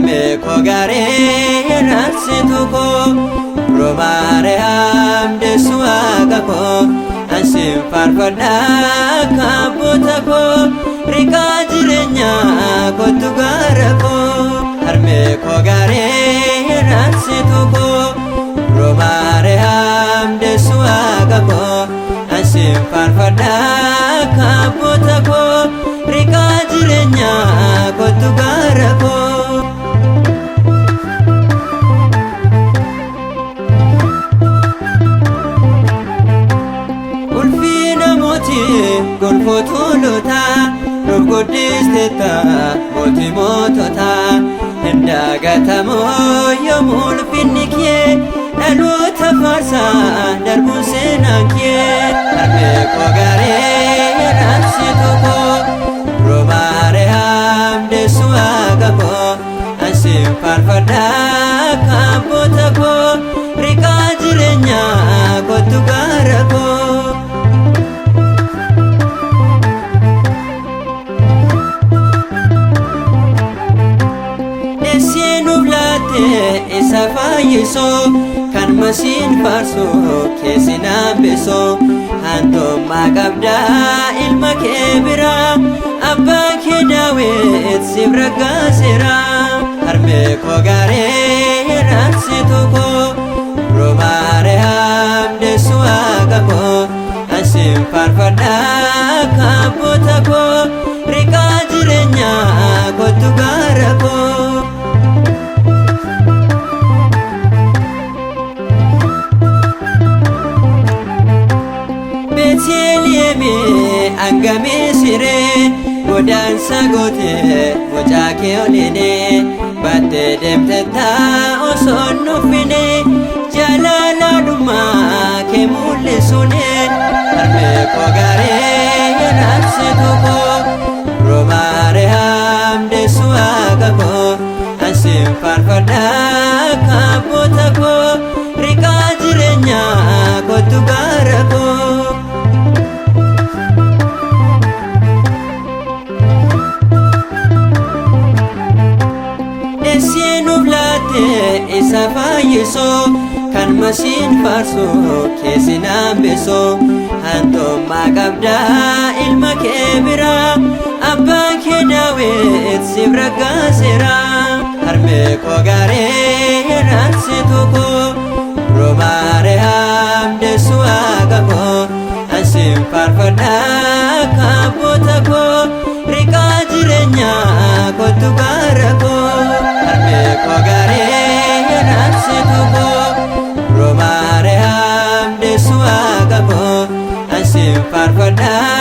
harme koo gaarii raansitu koo Romaariyaam deessu waaqa koo ansiin faarfadhaa kaabboota koo riqaa jireenyaa kottu gaara koo harme koo gaarii raansitu koo Romaariyaam deessu waaqa koo ansiin faarfadhaa kaabboota koo riqaa jireenyaa kottu gaara koo ulfina mootii gonfotolota nuuf guddistetta mootii mootota hin dagatamoo yoomuu ulfinni kee dhaloota faarsaa darbuun seenaan kee harme koo gaarii raansitu koo Romaariyaam deessu waaqa koo ansiin faarfadhaa kaabboota koo riqaa jireenyaa kottu gaara koo Esiinuuf laatte isa fayyisoo kan masiin faarsoo keessi naambisoo hantummaa qabdaa ilma kee biraa abbaa kee Daawit siif raggaaseera harme koo gaarii raansitu koo Romaariyaam deessu waaqa koo ansiin faarfadhaa kaabboota koo riqaa jireenyaa kottu gaara koo Beetleemi angamii siree godaansa gootee mucaa kee olinee baattee deemtettaa osoo hin dhuffine jaalalaadhumaa kee mul'isuunee harme koo gaarii raansitu koo Romaariyaam deessu waaqa koo ansiin faarfadhaa kaabboota koo riqaa jireenyaa kottu gaara koo Esiinuuf laatte isa fayyisoo kan masiin faarsoo keessi naambisoo hantummaa qabdaa ilma kee biraa abbaa kee Daawit siif raggaaseera harme koo gaarii raansitu koo Romaariyaam deessu waaqa koo ansiin faarfadhaa kaabboota koo riqaa jireenyaa kottu gaara koo harme koo gaarii raansitu koo Romaariyaam deessu waaqa koo ansiin faarfadhaa